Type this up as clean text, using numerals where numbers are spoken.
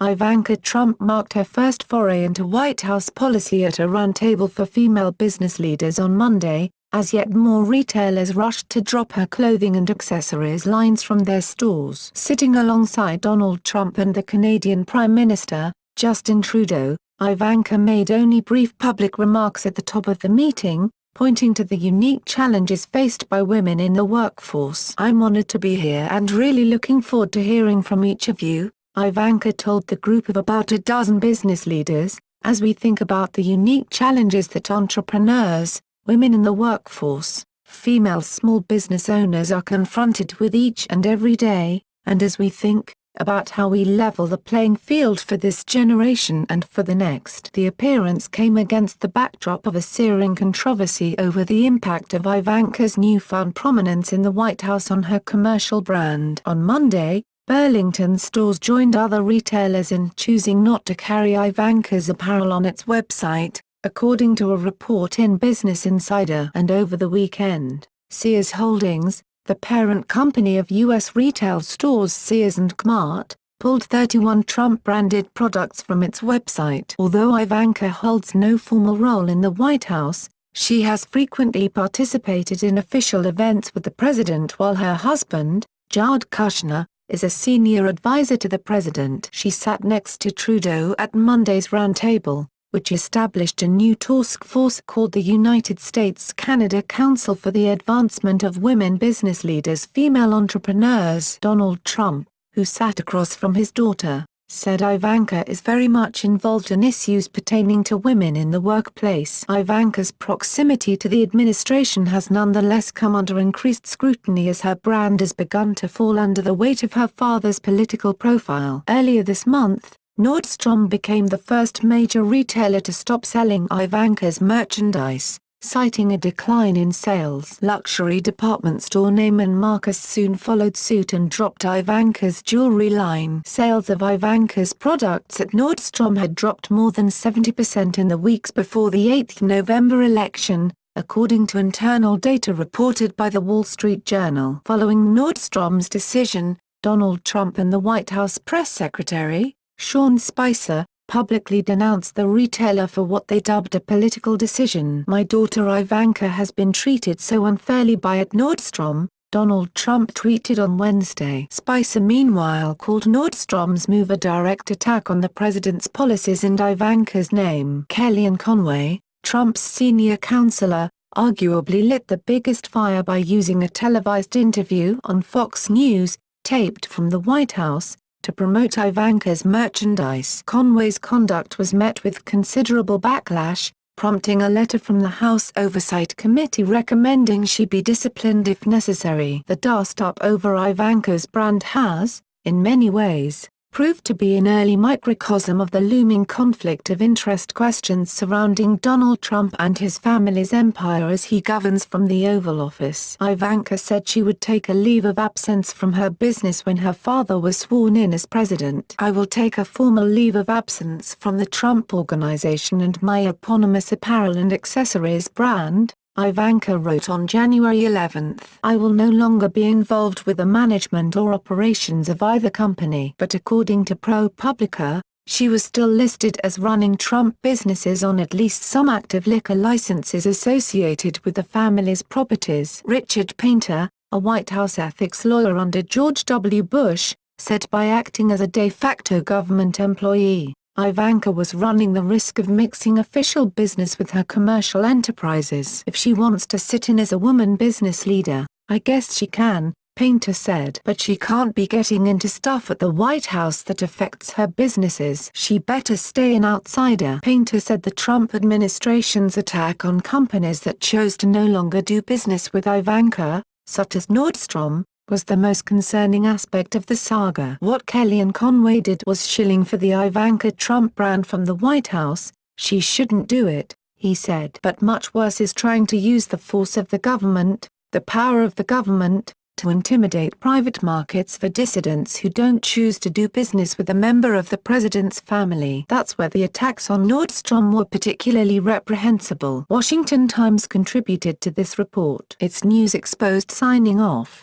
Ivanka Trump marked her first foray into White House policy at a roundtable for female business leaders on Monday, as yet more retailers rushed to drop her clothing and accessories lines from their stores. Sitting alongside Donald Trump and the Canadian Prime Minister, Justin Trudeau, Ivanka made only brief public remarks at the top of the meeting, pointing to the unique challenges faced by women in the workforce. "I'm honored to be here and really looking forward to hearing from each of you," Ivanka told the group of about a dozen business leaders, "as we think about the unique challenges that entrepreneurs, women in the workforce, female small business owners are confronted with each and every day, and as we think about how we level the playing field for this generation and for the next." The appearance came against the backdrop of a searing controversy over the impact of Ivanka's newfound prominence in the White House on her commercial brand. On Monday, Burlington Stores joined other retailers in choosing not to carry Ivanka's apparel on its website, according to a report in Business Insider. And over the weekend, Sears Holdings, the parent company of U.S. retail stores Sears and Kmart, pulled 31 Trump-branded products from its website. Although Ivanka holds no formal role in the White House, she has frequently participated in official events with the president while her husband, Jared Kushner, is a senior advisor to the president. She sat next to Trudeau at Monday's roundtable, which established a new task force called the United States-Canada Council for the Advancement of Women Business Leaders Female Entrepreneurs. Donald Trump, who sat across from his daughter, said Ivanka is very much involved in issues pertaining to women in the workplace. Ivanka's proximity to the administration has nonetheless come under increased scrutiny as her brand has begun to fall under the weight of her father's political profile. Earlier this month, Nordstrom became the first major retailer to stop selling Ivanka's merchandise, citing a decline in sales. Luxury department store Neiman Marcus soon followed suit and dropped Ivanka's jewelry line. Sales of Ivanka's products at Nordstrom had dropped more than 70% in the weeks before the 8 November election, according to internal data reported by The Wall Street Journal. Following Nordstrom's decision, Donald Trump and the White House press secretary, Sean Spicer, publicly denounced the retailer for what they dubbed a political decision. "My daughter Ivanka has been treated so unfairly by at Nordstrom," Donald Trump tweeted on Wednesday. Spicer meanwhile called Nordstrom's move a direct attack on the president's policies and Ivanka's name. Kellyanne Conway, Trump's senior counselor, arguably lit the biggest fire by using a televised interview on Fox News, taped from the White House, to promote Ivanka's merchandise. Conway's conduct was met with considerable backlash, prompting a letter from the House Oversight Committee recommending she be disciplined if necessary. The dust-up over Ivanka's brand has, in many ways, proved to be an early microcosm of the looming conflict of interest questions surrounding Donald Trump and his family's empire as he governs from the Oval Office. Ivanka said she would take a leave of absence from her business when her father was sworn in as president. "I will take a formal leave of absence from the Trump Organization and my eponymous apparel and accessories brand," Ivanka wrote on January 11. "I will no longer be involved with the management or operations of either company." But according to ProPublica, she was still listed as running Trump businesses on at least some active liquor licenses associated with the family's properties. Richard Painter, a White House ethics lawyer under George W. Bush, said by acting as a de facto government employee, Ivanka was running the risk of mixing official business with her commercial enterprises. "If she wants to sit in as a woman business leader, I guess she can," Painter said. "But she can't be getting into stuff at the White House that affects her businesses. She better stay an outsider." Painter said the Trump administration's attack on companies that chose to no longer do business with Ivanka, such as Nordstrom, was the most concerning aspect of the saga. "What Kellyanne Conway did was shilling for the Ivanka Trump brand from the White House. She shouldn't do it," he said. "But much worse is trying to use the force of the government, the power of the government, to intimidate private markets for dissidents who don't choose to do business with a member of the president's family." That's where the attacks on Nordstrom were particularly reprehensible. Washington Times contributed to this report. It's News Exposed signing off.